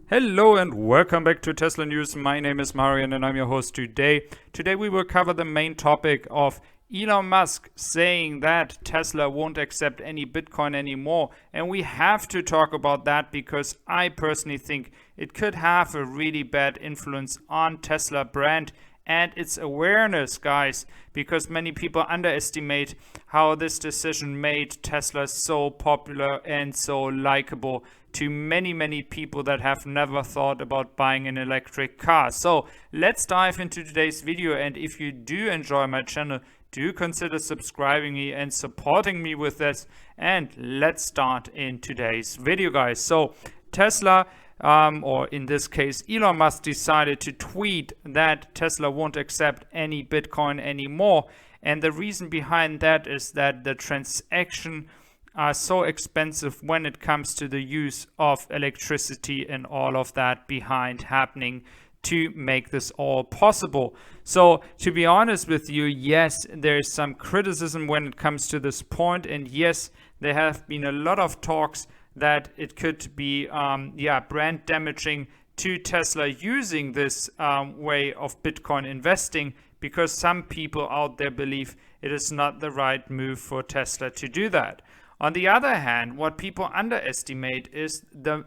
Hello and welcome back to Tesla News. My name is Marian and I'm your host today. Today we will cover the main topic of Elon Musk saying that Tesla won't accept any Bitcoin anymore. And we have to talk about that because I personally think it could have a really bad influence on Tesla brand and its awareness, guys, because many people underestimate how this decision made Tesla so popular and so likable to many people that have never thought about buying an electric car. So let's dive into today's video, and if you do enjoy my channel, do consider subscribing me and supporting me with this. And let's start in today's video, guys. So Tesla, or in this case Elon Musk, decided to tweet that Tesla won't accept any Bitcoin anymore, and the reason behind that is that the transaction are so expensive when it comes to the use of electricity and all of that behind happening to make this all possible. So to be honest with you, yes, there is some criticism when it comes to this point, and yes, there have been a lot of talks that it could be brand damaging to Tesla using this way of Bitcoin investing, because some people out there believe it is not the right move for Tesla to do that. On the other hand, what people underestimate is the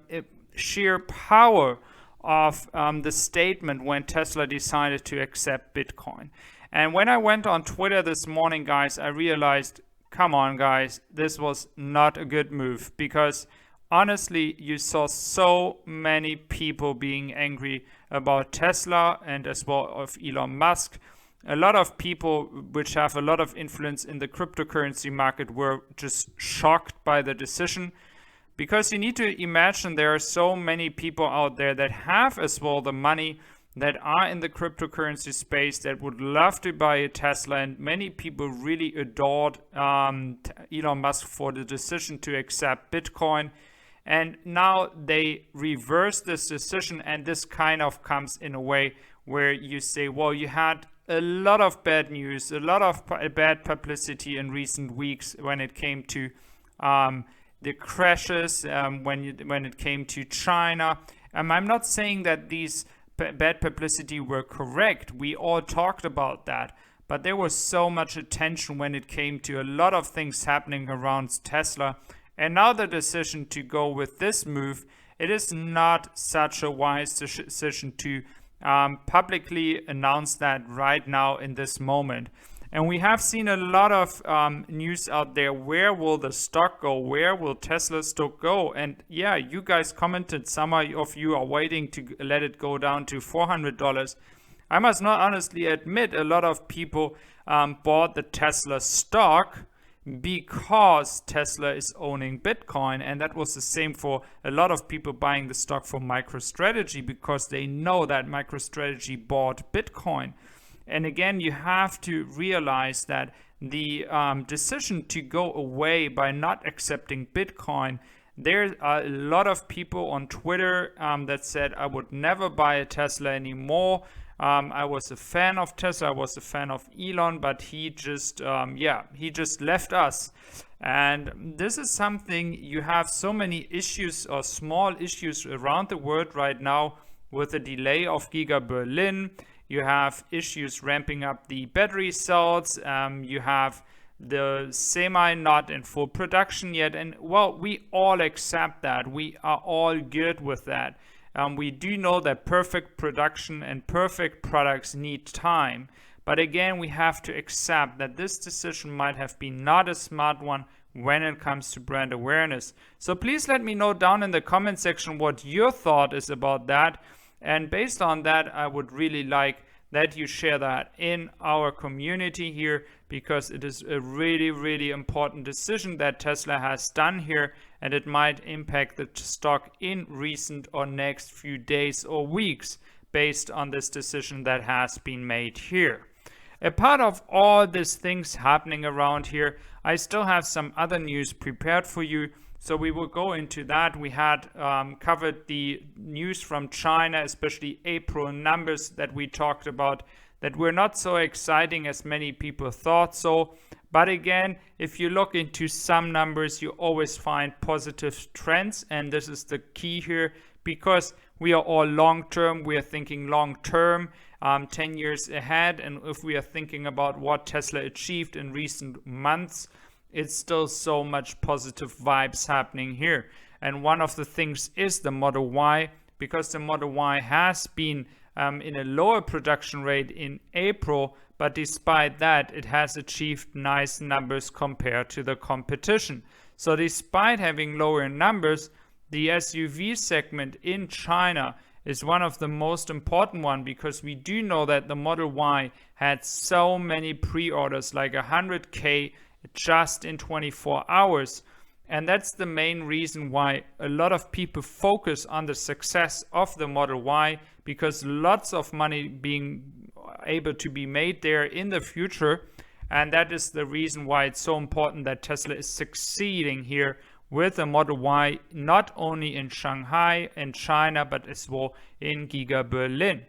sheer power of the statement when Tesla decided to accept Bitcoin. And when I went on Twitter this morning, guys, I realized, come on, guys, this was not a good move, because honestly, you saw so many people being angry about Tesla and as well of Elon Musk. A lot of people which have a lot of influence in the cryptocurrency market were just shocked by the decision, because you need to imagine there are so many people out there that have as well the money, that are in the cryptocurrency space, that would love to buy a Tesla, and many people really adored Elon Musk for the decision to accept Bitcoin. And now they reverse this decision, and this kind of comes in a way where you say, well, you had a lot of bad news, a lot of bad publicity in recent weeks when it came to the crashes, when it came to China. I'm not saying that these bad publicity were correct. We all talked about that. But there was so much attention when it came to a lot of things happening around Tesla. And now the decision to go with this move, it is not such a wise decision to publicly announce that right now in this moment. And we have seen a lot of news out there. Where will the stock go? Where will Tesla stock go? And yeah, you guys commented, some of you are waiting to let it go down to $400. I must not honestly admit, a lot of people bought the Tesla stock because Tesla is owning Bitcoin, and that was the same for a lot of people buying the stock for MicroStrategy, because they know that MicroStrategy bought Bitcoin. And again, you have to realize that the decision to go away by not accepting Bitcoin, there are a lot of people on Twitter that said, I would never buy a Tesla anymore. I was a fan of Tesla, I was a fan of Elon, but he just left us. And this is something, you have so many issues or small issues around the world right now with the delay of Giga Berlin. You have issues ramping up the battery cells. You have the semi not in full production yet. And well, we all accept that. We are all good with that. We do know that perfect production and perfect products need time. But again, we have to accept that this decision might have been not a smart one when it comes to brand awareness. So please let me know down in the comment section what your thought is about that. And based on that, I would really like that you share that in our community here, because it is a really important decision that Tesla has done here, and it might impact the stock in recent or next few days or weeks based on this decision that has been made here. A part of all these things happening around here, I still have some other news prepared for you. So we will go into that. We had covered the news from China, especially April numbers that we talked about, that were not so exciting as many people thought so. But again, if you look into some numbers, you always find positive trends. And this is the key here, because we are all long-term. We are thinking long-term, 10 years ahead. And if we are thinking about what Tesla achieved in recent months, it's still so much positive vibes happening here. And one of the things is the Model Y, because the Model Y has been in a lower production rate in April, but despite that, it has achieved nice numbers compared to the competition. So despite having lower numbers, the SUV segment in China is one of the most important one, because we do know that the Model Y had so many pre-orders, like 100K just in 24 hours. And that's the main reason why a lot of people focus on the success of the Model Y, because lots of money being able to be made there in the future. And that is the reason why it's so important that Tesla is succeeding here with the Model Y, not only in Shanghai and China, but as well in Giga Berlin.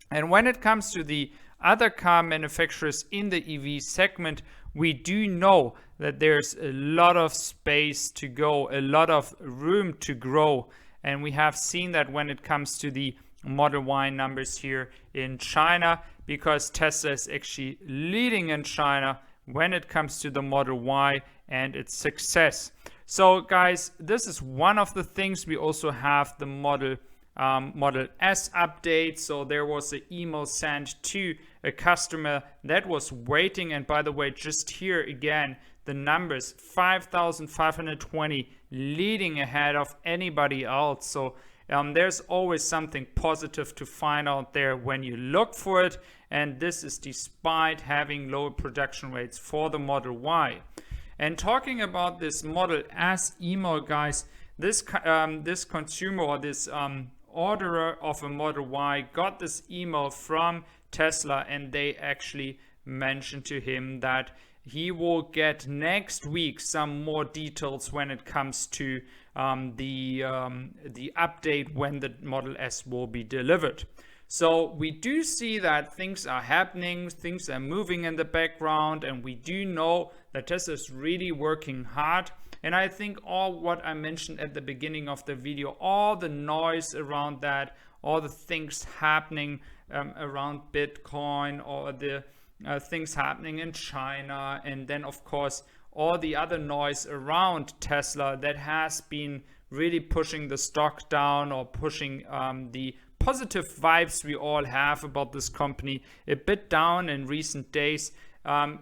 And when it comes to the other car manufacturers in the EV segment, we do know that there's a lot of space to go, a lot of room to grow. And we have seen that when it comes to the Model Y numbers here in China, because Tesla is actually leading in China when it comes to the Model Y and its success. So guys, this is one of the things. We also have the Model S update. So there was an email sent to a customer that was waiting. And by the way, just here again, the numbers 5,520, leading ahead of anybody else. So there's always something positive to find out there when you look for it. And this is despite having lower production rates for the Model Y. And talking about this Model S email, guys, this consumer, or this orderer of a Model Y, got this email from Tesla, and they actually mentioned to him that he will get next week some more details when it comes to the update when the Model S will be delivered. So we do see that things are happening, things are moving in the background, and we do know that Tesla is really working hard. And I think all what I mentioned at the beginning of the video, all the noise around that, all the things happening around Bitcoin, or the things happening in China, and then of course all the other noise around Tesla that has been really pushing the stock down, or pushing the positive vibes we all have about this company a bit down in recent days.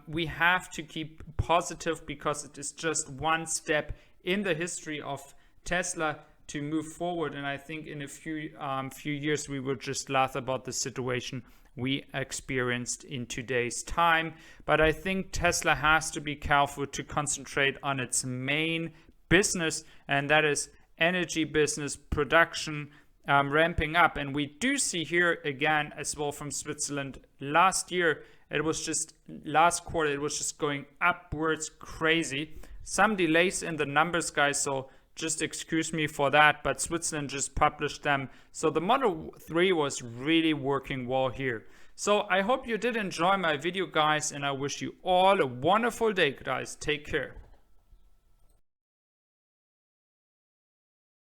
We have to keep positive, because it is just one step in the history of Tesla to move forward. And I think in a few years we will just laugh about the situation we experienced in today's time. But I think Tesla has to be careful to concentrate on its main business, and that is energy business, production, ramping up. And we do see here again as well from Switzerland, last year it was just, last quarter it was just going upwards crazy. Some delays in the numbers, guys, so just excuse me for that, but Switzerland just published them. So the Model 3 was really working well here. So I hope you did enjoy my video, guys, and I wish you all a wonderful day, guys. Take care.